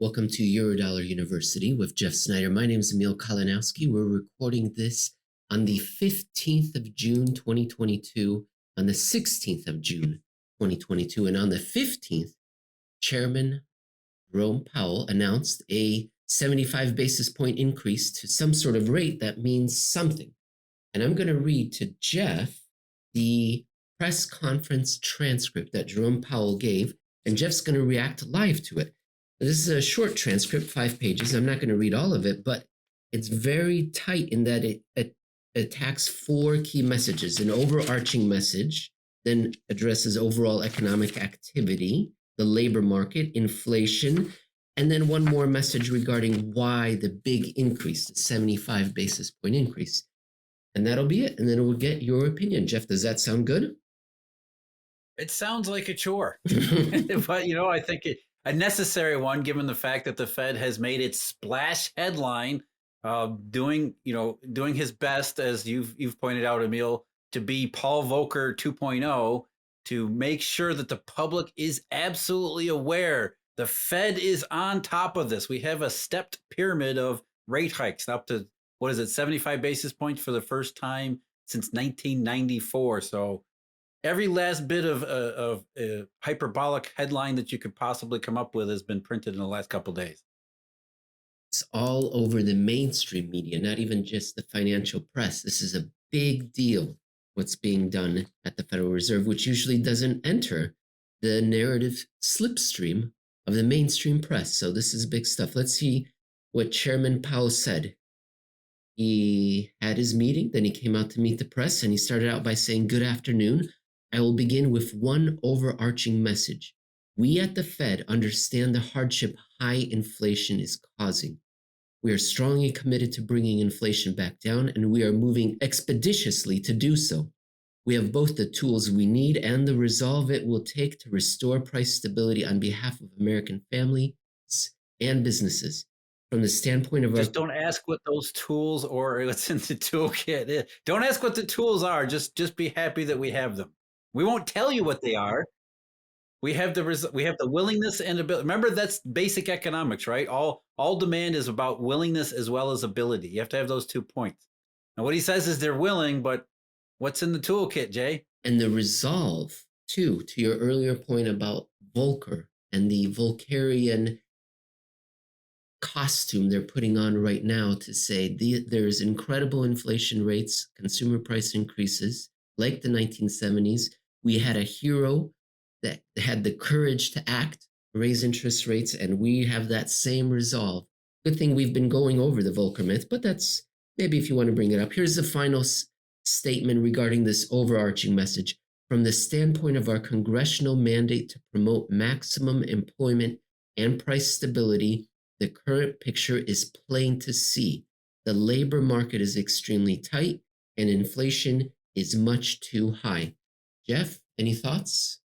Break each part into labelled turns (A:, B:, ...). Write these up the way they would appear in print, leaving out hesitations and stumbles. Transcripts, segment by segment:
A: Welcome to Eurodollar University with Jeff Snider. My name is Emil Kalinowski. We're recording this on the 15th of June, 2022, on the 16th of June, 2022. And on the 15th, Chairman Jerome Powell announced a 75 basis point increase to some sort of rate that means something. And I'm going to read to Jeff the press conference transcript that Jerome Powell gave, and Jeff's going to react live to it. This is a short transcript, 5 pages. I'm not going to read all of it, but it's very tight in that it attacks 4 key messages: an overarching message, then addresses overall economic activity, the labor market, inflation, and then one more message regarding why the big increase, the 75 basis point increase. And that'll be it. And then we'll get your opinion. Jeff, does that sound good?
B: It sounds like a chore, but I think a necessary one, given the fact that the Fed has made its splash headline, doing his best, as you've pointed out, Emil, to be Paul Volcker 2.0, to make sure that the public is absolutely aware the Fed is on top of this. We have a stepped pyramid of rate hikes up to, 75 basis points for the first time since 1994. So every last bit of hyperbolic headline that you could possibly come up with has been printed in the last couple of days.
A: It's all over the mainstream media, not even just the financial press. This is a big deal, what's being done at the Federal Reserve, which usually doesn't enter the narrative slipstream of the mainstream press. So this is big stuff. Let's see what Chairman Powell said. He had his meeting, then he came out to meet the press, and he started out by saying, "Good afternoon. I will begin with one overarching message. We at the Fed understand the hardship high inflation is causing. We are strongly committed to bringing inflation back down, and we are moving expeditiously to do so. We have both the tools we need and the resolve it will take to restore price stability on behalf of American families and businesses. From the standpoint of
B: Just don't ask what those tools or what's in the toolkit is. Don't ask what the tools are. Just be happy that we have them. We won't tell you what they are. We have the willingness and ability. Remember, that's basic economics, right? All demand is about willingness as well as ability. You have to have those 2 points. And what he says is they're willing, but what's in the toolkit, Jay?
A: And the resolve, too, to your earlier point about Volcker and the Volckerian costume they're putting on right now to say there's incredible inflation rates, consumer price increases, like the 1970s. We had a hero that had the courage to act, raise interest rates, and we have that same resolve. Good thing we've been going over the Volcker myth, but that's maybe if you want to bring it up. Here's the final statement regarding this overarching message. From the standpoint of our congressional mandate to promote maximum employment and price stability, the current picture is plain to see. The labor market is extremely tight and inflation is much too high. Jeff, any thoughts?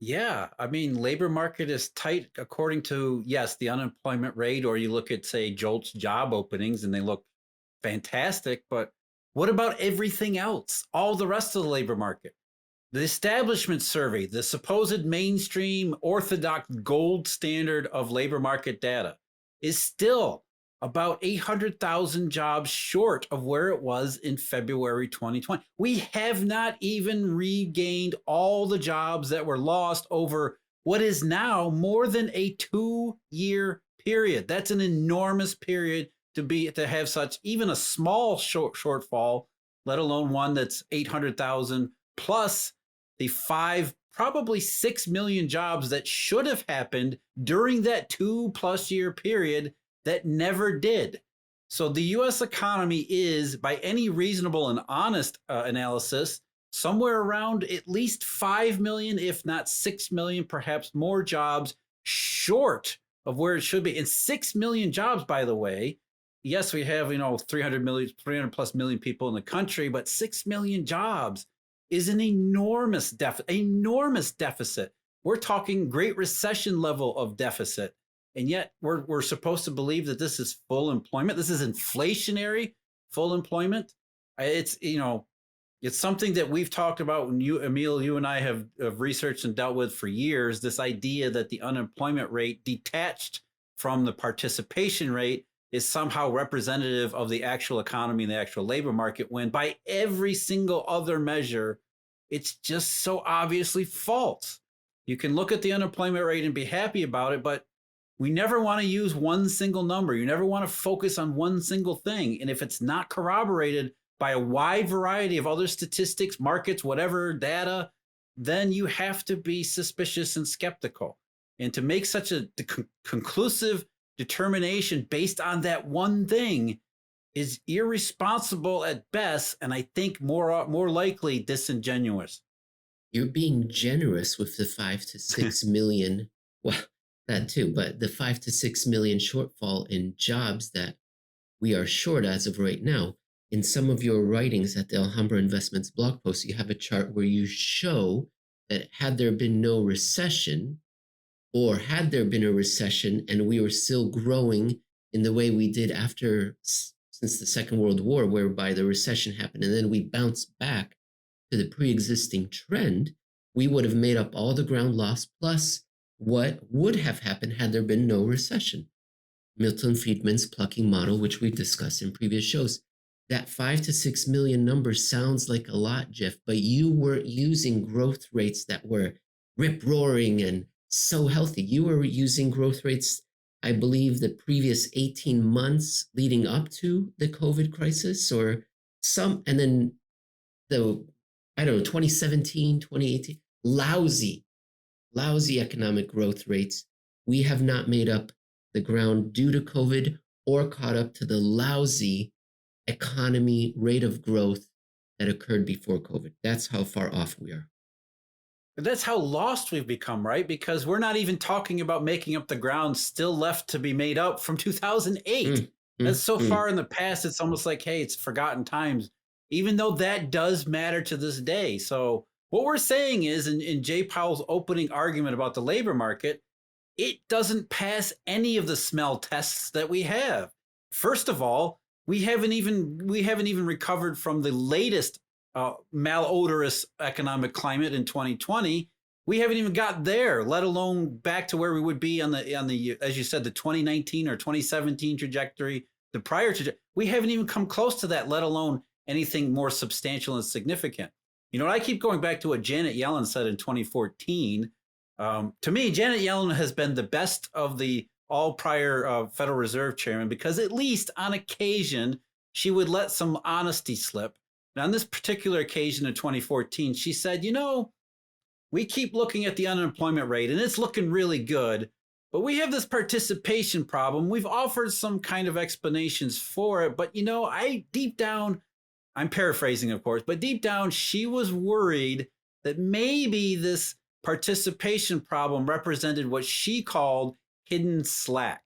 B: Yeah, I mean, labor market is tight according to, yes, the unemployment rate, or you look at, say, Jolt's job openings and they look fantastic, but what about everything else? All the rest of the labor market? The establishment survey, the supposed mainstream orthodox gold standard of labor market data, is still about 800,000 jobs short of where it was in February 2020. We have not even regained all the jobs that were lost over what is now more than a 2-year period. That's an enormous period to have such even a small shortfall, let alone one that's 800,000 plus the probably 6 million jobs that should have happened during that 2+ year period that never did. So the US economy is, by any reasonable and honest analysis, somewhere around at least 5 million, if not 6 million, perhaps more jobs short of where it should be. And 6 million jobs, by the way, yes, we have, 300 plus million people in the country, but 6 million jobs is an enormous deficit. We're talking Great Recession level of deficit. And yet we're supposed to believe that this is full employment. This is inflationary full employment. It's something that we've talked about when Emil, you and I have researched and dealt with for years, this idea that the unemployment rate detached from the participation rate is somehow representative of the actual economy and the actual labor market, when by every single other measure, it's just so obviously false. You can look at the unemployment rate and be happy about it, but we never want to use one single number. You never want to focus on one single thing. And if it's not corroborated by a wide variety of other statistics, markets, whatever data, then you have to be suspicious and skeptical. And to make such a conclusive determination based on that one thing is irresponsible at best, and I think more likely disingenuous.
A: You're being generous with the 5 to 6 million. Well, that too, but the 5 to 6 million shortfall in jobs that we are short as of right now. In some of your writings at the Alhambra Investments blog post, you have a chart where you show that had there been no recession, or had there been a recession and we were still growing in the way we did since the Second World War, whereby the recession happened and then we bounced back to the pre-existing trend, we would have made up all the ground lost plus what would have happened had there been no recession. Milton Friedman's plucking model, which we've discussed in previous shows. That 5 to 6 million number sounds like a lot, Jeff, but you weren't using growth rates that were rip-roaring and so healthy. You were using growth rates, I believe, the previous 18 months leading up to the COVID crisis, and then 2017, 2018, lousy economic growth rates. We have not made up the ground due to COVID or caught up to the lousy economy rate of growth that occurred before COVID. That's how far off we are.
B: That's how lost we've become, right? Because we're not even talking about making up the ground still left to be made up from 2008. That's so far in the past, it's almost like, hey, it's forgotten times, even though that does matter to this day. So what we're saying is, in Jay Powell's opening argument about the labor market, it doesn't pass any of the smell tests that we have. First of all, we haven't even recovered from the latest malodorous economic climate in 2020. We haven't even got there, let alone back to where we would be on the as you said, the 2019 or 2017 trajectory, the prior trajectory. We haven't even come close to that, let alone anything more substantial and significant. You know, I keep going back to what Janet Yellen said in 2014. To me, Janet Yellen has been the best of the all prior Federal Reserve chairman, because at least on occasion, she would let some honesty slip. And on this particular occasion in 2014, she said, you know, we keep looking at the unemployment rate and it's looking really good, but we have this participation problem. We've offered some kind of explanations for it, but you know, deep down, I'm paraphrasing, of course, but deep down, she was worried that maybe this participation problem represented what she called hidden slack.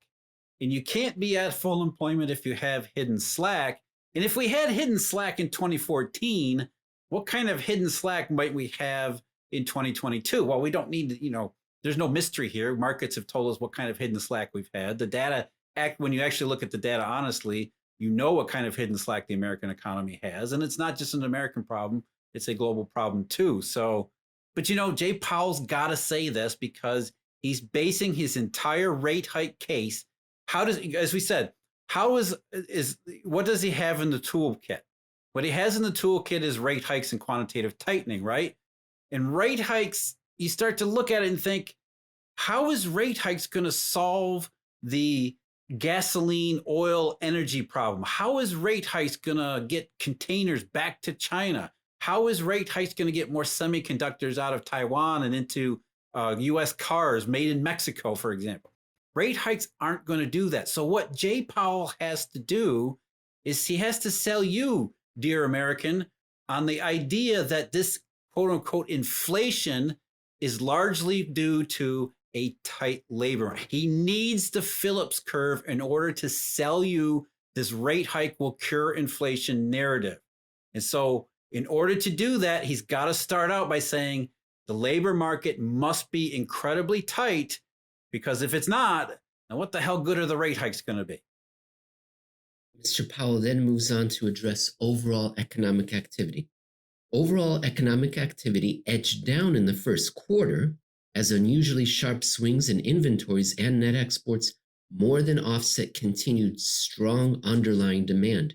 B: And you can't be at full employment if you have hidden slack. And if we had hidden slack in 2014, what kind of hidden slack might we have in 2022? Well, we don't need to, there's no mystery here. Markets have told us what kind of hidden slack we've had. The data, when you actually look at the data honestly, you know what kind of hidden slack the American economy has. And it's not just an American problem, it's a global problem too. So, but Jay Powell's got to say this because he's basing his entire rate hike case. As we said, what does he have in the toolkit? What he has in the toolkit is rate hikes and quantitative tightening, right? And rate hikes, you start to look at it and think, how is rate hikes going to solve the gasoline, oil, energy problem? How is rate hikes going to get containers back to China? How is rate hikes going to get more semiconductors out of Taiwan and into U.S. cars made in Mexico, for example? Rate hikes aren't going to do that. So what Jay Powell has to do is he has to sell you, dear American, on the idea that this quote unquote inflation is largely due to a tight labor market. He needs the Phillips curve in order to sell you this rate hike will cure inflation narrative. And so in order to do that, he's got to start out by saying the labor market must be incredibly tight, because if it's not, then what the hell good are the rate hikes going to be?
A: Mr. Powell then moves on to address overall economic activity. Overall economic activity edged down in the first quarter as unusually sharp swings in inventories and net exports more than offset continued strong underlying demand.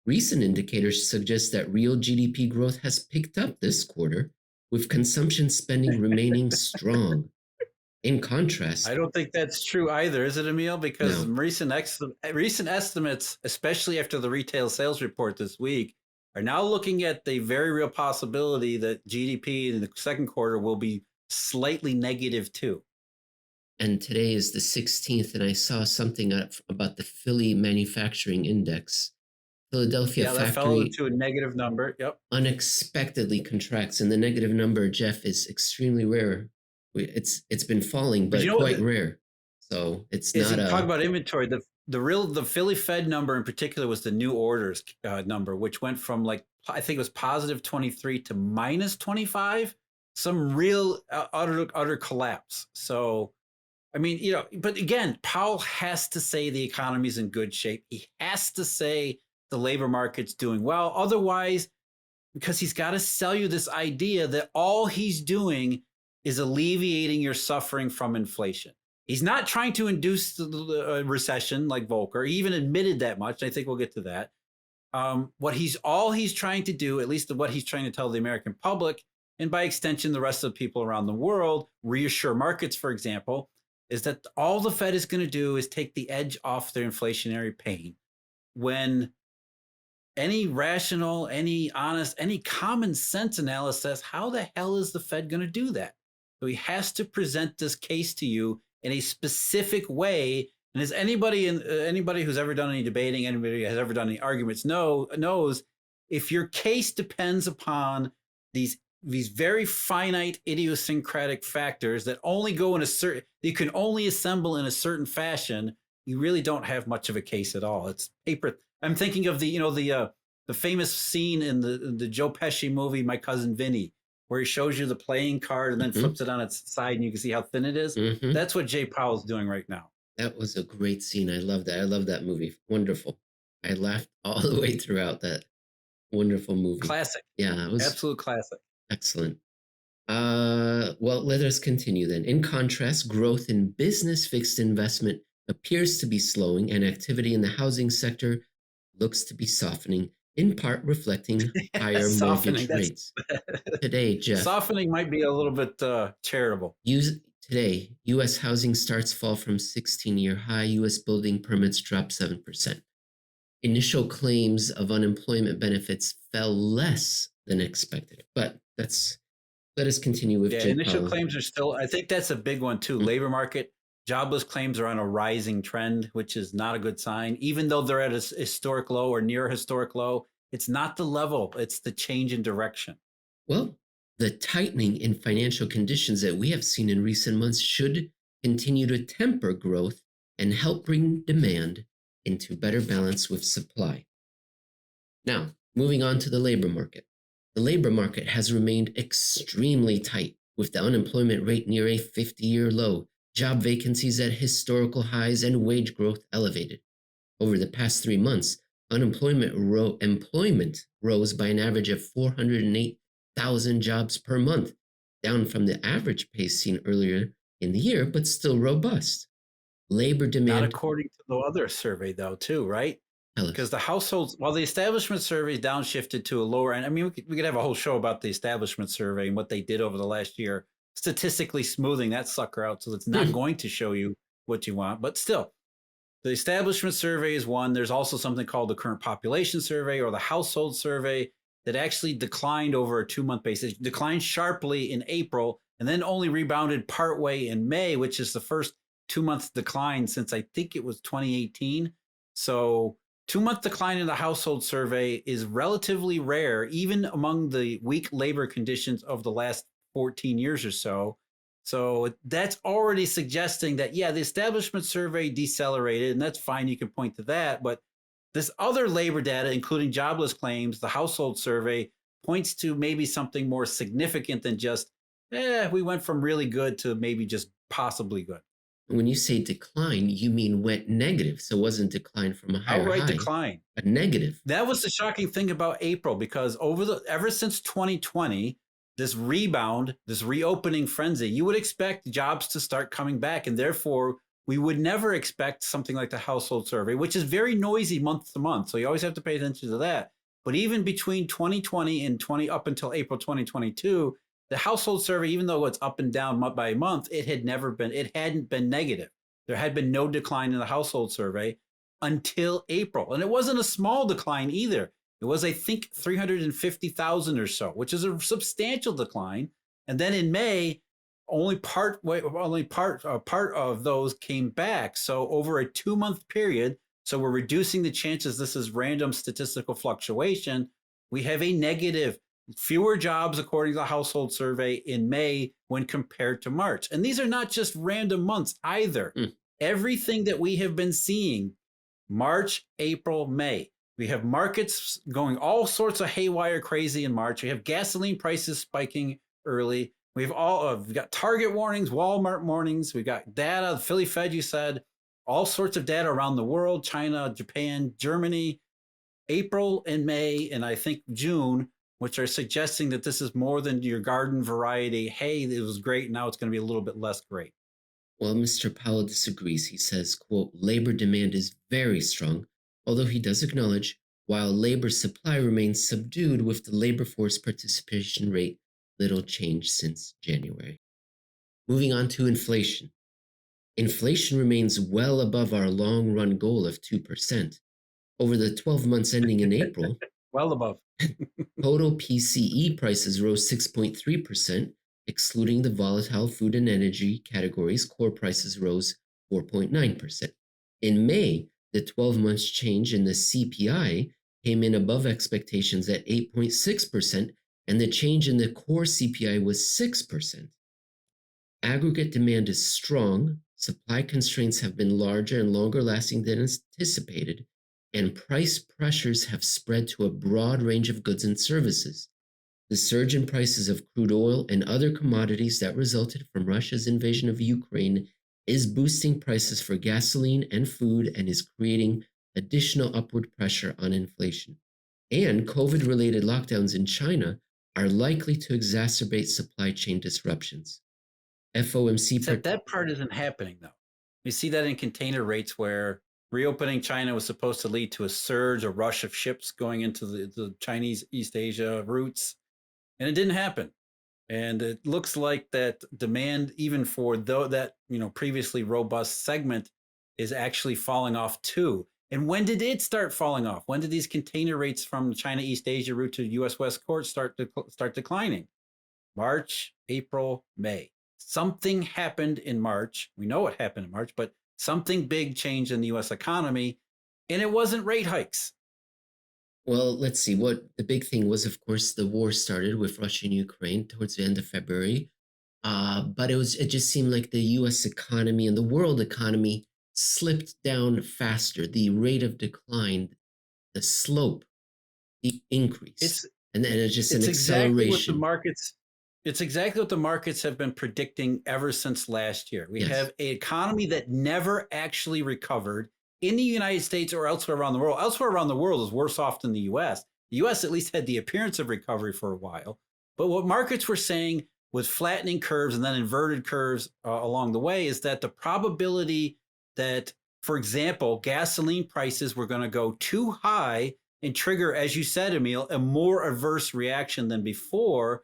A: Recent indicators suggest that real GDP growth has picked up this quarter, with consumption spending remaining strong. In
B: I
A: contrast,
B: don't think that's true either, is it, Emil? Because
A: no,
B: recent estimates, especially after the retail sales report this week, are now looking at the very real possibility that GDP in the second quarter will be slightly negative too.
A: and today is the 16th, and I saw something about the Philly manufacturing index. Philadelphia
B: Yeah, that fell
A: factory
B: into a negative number. Yep.
A: unexpectedly contracts, and the negative number, Jeff, is extremely rare. It's been falling,
B: But you
A: but
B: know what?
A: quite rare. So it's
B: Is
A: not
B: it talk
A: a
B: about inventory? The Philly Fed number in particular was the new orders number, which went from like I think it was positive 23 to minus 25. Some real utter collapse. So I mean, but again, Powell has to say the economy's in good shape. He has to say the labor market's doing well. Otherwise, because he's got to sell you this idea that all he's doing is alleviating your suffering from inflation. He's not trying to induce a recession like Volcker. He even admitted that much. I think we'll get to that. All he's trying to do, at least what he's trying to tell the American public, and by extension, the rest of the people around the world, reassure markets, for example, is that all the Fed is going to do is take the edge off their inflationary pain when any rational, any honest, any common sense analysis says, how the hell is the Fed going to do that? So he has to present this case to you in a specific way. And as anybody who's ever done any debating, anybody who has ever done any arguments knows, if your case depends upon these very finite idiosyncratic factors that only go in you can only assemble in a certain fashion, you really don't have much of a case at all. It's paper. I'm thinking of the famous scene in the Joe Pesci movie My Cousin Vinny, where he shows you the playing card and then flips it on its side and you can see how thin it is. That's what Jay Powell's doing right now.
A: That was a great scene. I love that. I love that movie. Wonderful. I laughed all the way throughout that wonderful movie.
B: Classic.
A: Yeah, it was
B: absolute classic.
A: Excellent. Well, let us continue then. In contrast, growth in business fixed investment appears to be slowing, and activity in the housing sector looks to be softening, in part reflecting higher mortgage rates. Today, Jeff.
B: Softening might be a little bit charitable.
A: Today, U.S. housing starts fall from 16-year high. U.S. building permits drop 7%. Initial claims of unemployment benefits fell less than expected, but let us continue with
B: initial claims are still, I think that's a big one too. Labor market, jobless claims are on a rising trend, which is not a good sign. Even though they're at a historic low or near a historic low, it's not the level, it's the change in direction.
A: Well, the tightening in financial conditions that we have seen in recent months should continue to temper growth and help bring demand into better balance with supply. Now, moving on to the labor market. The labor market has remained extremely tight, with the unemployment rate near a 50-year low, job vacancies at historical highs, and wage growth elevated. Over the past 3 months, employment rose by an average of 408,000 jobs per month, down from the average pace seen earlier in the year, but still robust. Labor demand...
B: Not according to the other survey, though, too, right? Because the households, well, the establishment survey is downshifted to a lower end. I mean, we could have a whole show about the establishment survey and what they did over the last year, statistically smoothing that sucker out so it's not going to show you what you want. But still, the establishment survey is one. There's also something called the current population survey or the household survey that actually declined over a 2-month basis. It declined sharply in April and then only rebounded partway in May, which is the first 2-month decline since I think it was 2018. So 2-month decline in the household survey is relatively rare, even among the weak labor conditions of the last 14 years or so. So that's already suggesting that, yeah, the establishment survey decelerated, and that's fine. You can point to that. But this other labor data, including jobless claims, the household survey, points to maybe something more significant than just, we went from really good to maybe just possibly good.
A: When you say decline, you mean went negative. So it wasn't decline from a higher
B: outright
A: high.
B: Decline.
A: A negative.
B: That was the shocking thing about April, because ever since 2020, this rebound, this reopening frenzy, you would expect jobs to start coming back, and therefore we would never expect something like the household survey, which is very noisy month to month. So you always have to pay attention to that. But even between 2020 and 20 up until April 2022, the household survey, even though it's up and down month by month, it hadn't been negative. There had been no decline in the household survey until April. And it wasn't a small decline either. It was, I think, 350,000 or so, which is a substantial decline. And then in May, part of those came back. So over a 2-month period, so we're reducing the chances this is random statistical fluctuation. We have a negative, fewer jobs according to the household survey in May when compared to March. And these are not just random months either. Everything that we have been seeing, March, April, May, we have markets going all sorts of haywire crazy in March. We have gasoline prices spiking early. We've got Target warnings, Walmart warnings. We've got data, the Philly Fed, you said, all sorts of data around the world, China, Japan, Germany, April and May, and I think June, which are suggesting that this is more than your garden variety. Hey, it was great. Now it's going to be a little bit less great.
A: Well, Mr. Powell disagrees. He says, quote, labor demand is very strong, although he does acknowledge while labor supply remains subdued with the labor force participation rate little change since January. Moving on to inflation. Inflation remains well above our long-run goal of 2%. Over the 12 months ending in April,
B: well above.
A: Total PCE prices rose 6.3%, excluding the volatile food and energy categories. Core prices rose 4.9%. In May, the 12 months change in the CPI came in above expectations at 8.6%, and the change in the core CPI was 6%. Aggregate demand is strong, supply constraints have been larger and longer lasting than anticipated, and price pressures have spread to a broad range of goods and services. The surge in prices of crude oil and other commodities that resulted from Russia's invasion of Ukraine is boosting prices for gasoline and food and is creating additional upward pressure on inflation. And COVID-related lockdowns in China are likely to exacerbate supply chain disruptions. FOMC...
B: Except that part isn't happening, though. We see that in container rates where reopening China was supposed to lead to a surge, a rush of ships going into the Chinese East Asia routes, and it didn't happen. And it looks like that demand, even for that previously robust segment, is actually falling off too. And when did it start falling off? When did these container rates from China East Asia route to U.S. West Coast start declining? March, April, May. Something happened in March. We know what happened in March, but something big changed in the U.S. economy, and it wasn't rate hikes.
A: Well, let's see. What the big thing was, of course, the war started with Russia and Ukraine towards the end of February. But it just seemed like the U.S. economy and the world economy slipped down faster. The rate of decline, the slope, the increase, and it's just an acceleration.
B: It's exactly what the markets have been predicting ever since last year. We have an economy that never actually recovered in the United States or elsewhere around the world. Elsewhere around the world is worse off than the U.S. The U.S. at least had the appearance of recovery for a while. But what markets were saying with flattening curves and then inverted curves along the way is that the probability that, for example, gasoline prices were going to go too high and trigger, as you said, Emil, a more adverse reaction than before.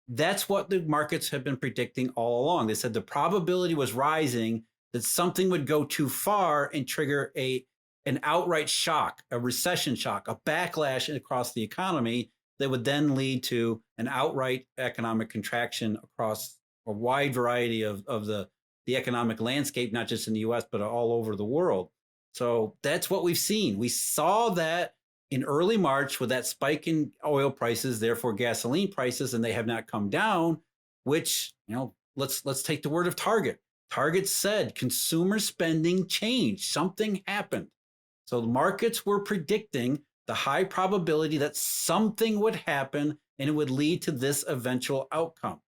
B: That's what the markets have been predicting all along. They said the probability was rising that something would go too far and trigger an outright shock, a recession shock, a backlash across the economy that would then lead to an outright economic contraction across a wide variety of the economic landscape, not just in the US, but all over the world. So that's what we've seen. We saw that in early March with that spike in oil prices, therefore gasoline prices, and they have not come down, which, let's take the word of Target. Target said consumer spending changed. Something happened. So the markets were predicting the high probability that something would happen and it would lead to this eventual outcome.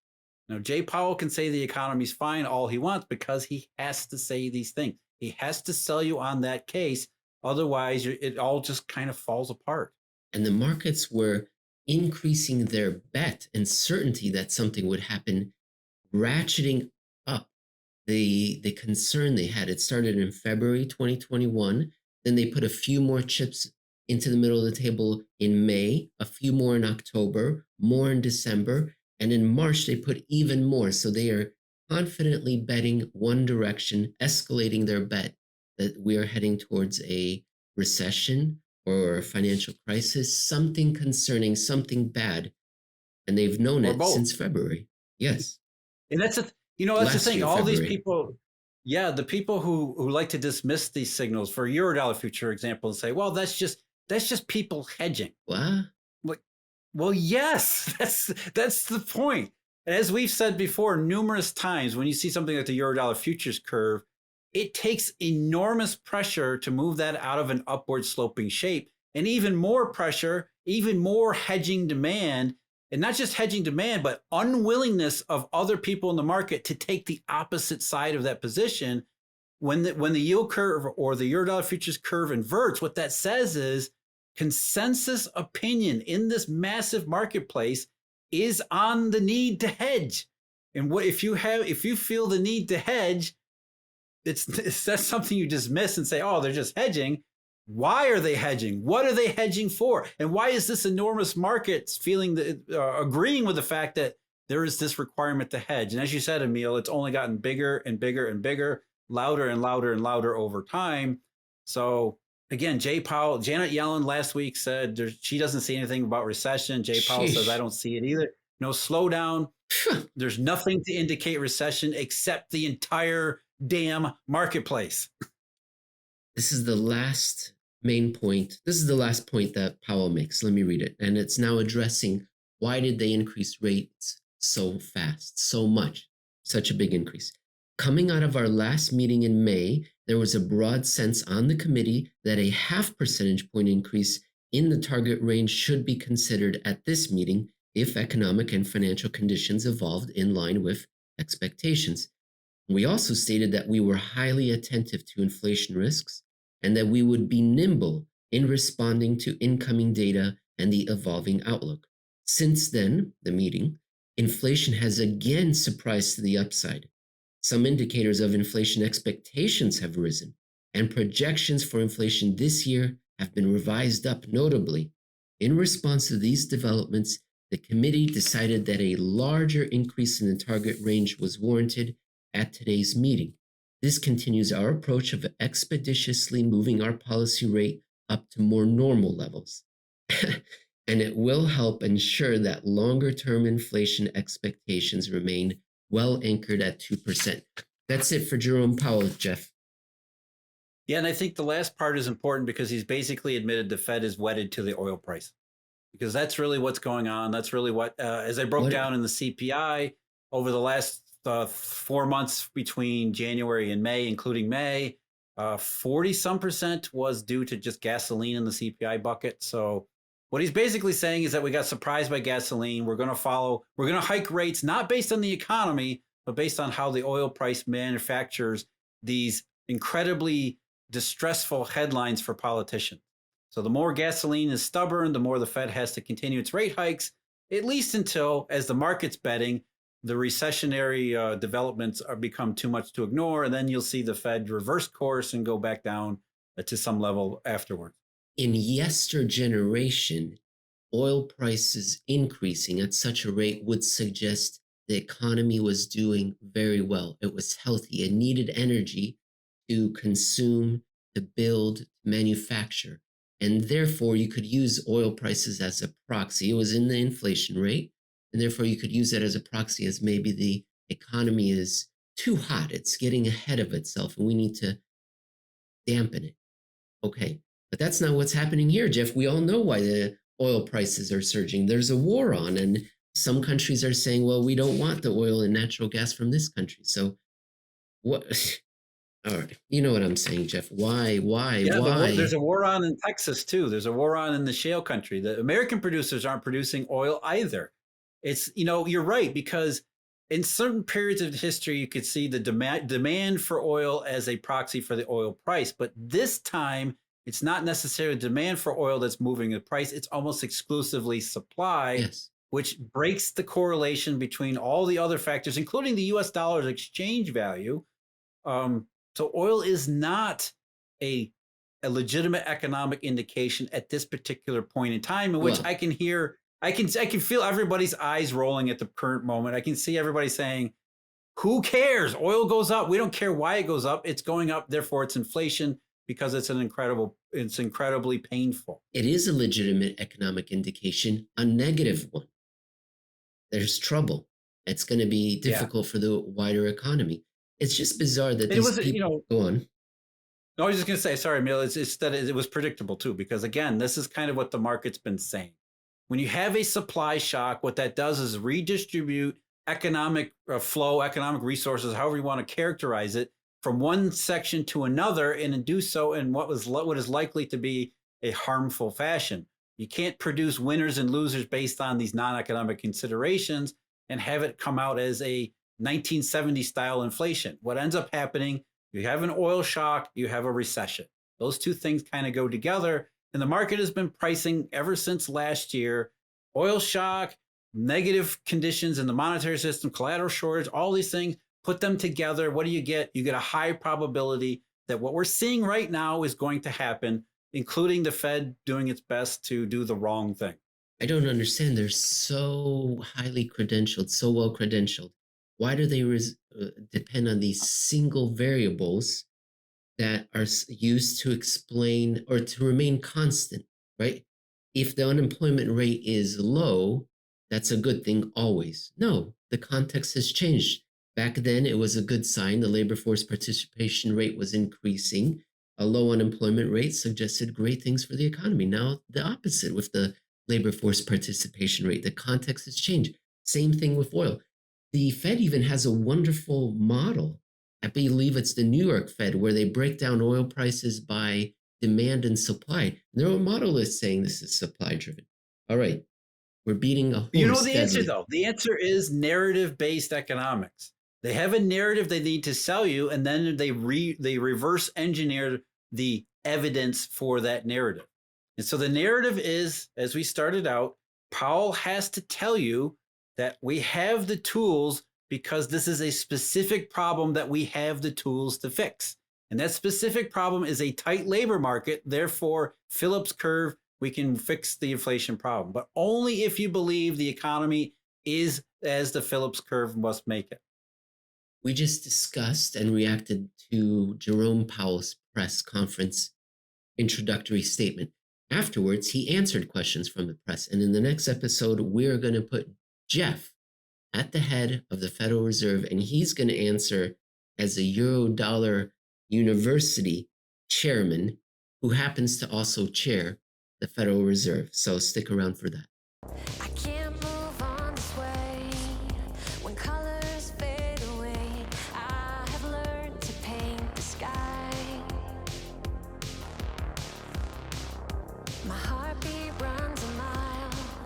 B: Now, Jay Powell can say the economy's fine all he wants because he has to say these things. He has to sell you on that case. Otherwise, it all just kind of falls apart.
A: And the markets were increasing their bet and certainty that something would happen, ratcheting up the concern they had. It started in February 2021. Then they put a few more chips into the middle of the table in May, a few more in October, more in December, and in March they put even more. So they are confidently betting one direction, escalating their bet that we are heading towards a recession or a financial crisis, something concerning, something bad. And they've known
B: or
A: it
B: both.
A: since February. Yes.
B: And that's the
A: Last
B: thing.
A: year,
B: All these
A: February.
B: people, yeah, the people who like to dismiss these signals for Eurodollar future example and say, well, that's just people hedging.
A: What?
B: Like, well, yes, that's the point. And as we've said before numerous times, when you see something like the Eurodollar futures curve, it takes enormous pressure to move that out of an upward sloping shape, and even more pressure, even more hedging demand, and not just hedging demand, but unwillingness of other people in the market to take the opposite side of that position. When the yield curve or the Eurodollar futures curve inverts, what that says is consensus opinion in this massive marketplace is on the need to hedge. And what if you feel the need to hedge, that's something you dismiss and say, oh, they're just hedging. Why are they hedging? What are they hedging for? And why is this enormous market agreeing with the fact that there is this requirement to hedge? And as you said, Emil, it's only gotten bigger and bigger and bigger, louder and louder and louder over time. So again, Janet Yellen last week said she doesn't see anything about recession. Jay Powell says, I don't see it either. No slowdown. There's nothing to indicate recession except the entire damn marketplace.
A: This is the last main point. This is the last point that Powell makes. Let me read it. And it's now addressing why did they increase rates so fast, so much, such a big increase. Coming out of our last meeting in May, there was a broad sense on the committee that a 0.5 percentage point increase in the target range should be considered at this meeting if economic and financial conditions evolved in line with expectations. We also stated that we were highly attentive to inflation risks and that we would be nimble in responding to incoming data and the evolving outlook. Since then, the meeting, inflation has again surprised to the upside. Some indicators of inflation expectations have risen, and projections for inflation this year have been revised up notably. In response to these developments, the committee decided that a larger increase in the target range was warranted at today's meeting. This continues our approach of expeditiously moving our policy rate up to more normal levels. And it will help ensure that longer-term inflation expectations remain well anchored at 2%. That's it for Jerome Powell, Jeff.
B: Yeah, and I think the last part is important because he's basically admitted the Fed is wedded to the oil price, because that's really what's going on. That's really what, as I broke down in the CPI over the last 4 months between January and May, including May, 40% was due to just gasoline in the CPI bucket. So what he's basically saying is that we got surprised by gasoline. We're going to hike rates, not based on the economy, but based on how the oil price manufactures these incredibly distressful headlines for politicians. So the more gasoline is stubborn, the more the Fed has to continue its rate hikes, at least until, as the market's betting, the recessionary developments become too much to ignore, and then you'll see the Fed reverse course and go back down to some level afterwards.
A: In yestergeneration, oil prices increasing at such a rate would suggest the economy was doing very well. It was healthy. It needed energy to consume, to build, to manufacture. And therefore, you could use oil prices as a proxy. It was in the inflation rate. And therefore, you could use that as a proxy as maybe the economy is too hot. It's getting ahead of itself, and we need to dampen it. Okay, but that's not what's happening here, Jeff. We all know why the oil prices are surging. There's a war on, and some countries are saying, well, we don't want the oil and natural gas from this country. So what? All right, you know what I'm saying, Jeff. Why?
B: Yeah,
A: Why?
B: there's a war on in Texas, too. There's a war on in the shale country. The American producers aren't producing oil either. It's, you're right, because in certain periods of history, you could see the demand for oil as a proxy for the oil price. But this time, it's not necessarily demand for oil that's moving the price. It's almost exclusively supply,
A: Yes.
B: which breaks the correlation between all the other factors, including the US dollar's exchange value, So oil is not a a legitimate economic indication at this particular point in time, in which
A: Well,
B: I can hear, I can feel everybody's eyes rolling at the current moment. I can see everybody saying, "Who cares? Oil goes up. We don't care why it goes up. It's going up. Therefore, it's inflation because it's incredibly painful."
A: it is a legitimate economic indication, a negative one. There's trouble. It's going to be
B: Yeah,
A: difficult for the wider economy. It's just bizarre that
B: it
A: these
B: was,
A: people go on.
B: No, I was just going to say, sorry, Emil, it's that it was predictable too, because again, this is kind of what the market's been saying. When you have a supply shock, what that does is redistribute economic flow, economic resources, however you want to characterize it, from one section to another, and do so in what is likely to be a harmful fashion. You can't produce winners and losers based on these non-economic considerations and have it come out as a 1970 style inflation. What ends up happening, you have an oil shock, you have a recession. Those two things kind of go together. And the market has been pricing ever since last year oil shock, negative conditions in the monetary system, collateral shortage, all these things, put them together. What do you get? You get a high probability that what we're seeing right now is going to happen, including the Fed doing its best to do the wrong thing.
A: I don't understand. They're so highly credentialed, so well credentialed. Why do they depend on these single variables that are used to explain or to remain constant, right? If the unemployment rate is low, that's a good thing always. No, the context has changed. Back then, it was a good sign. The labor force participation rate was increasing. A low unemployment rate suggested great things for the economy. Now, the opposite with the labor force participation rate. The context has changed. Same thing with oil. The Fed even has a wonderful model. I believe it's the New York Fed, where they break down oil prices by demand and supply. Their model is saying this is supply driven. All right, we're beating a
B: You know
A: horse
B: the answer,
A: deadly.
B: though. The answer is narrative based economics. They have a narrative they need to sell you, and then they reverse engineer the evidence for that narrative. And so the narrative is, as we started out, Powell has to tell you that we have the tools because this is a specific problem that we have the tools to fix. And that specific problem is a tight labor market. Therefore, Phillips curve, we can fix the inflation problem, but only if you believe the economy is as the Phillips curve must make it.
A: We just discussed and reacted to Jerome Powell's press conference introductory statement. Afterwards, he answered questions from the press. And in the next episode, we're going to put Jeff at the head of the Federal Reserve, and he's going to answer as a Eurodollar University chairman who happens to also chair the Federal Reserve. So stick around for that.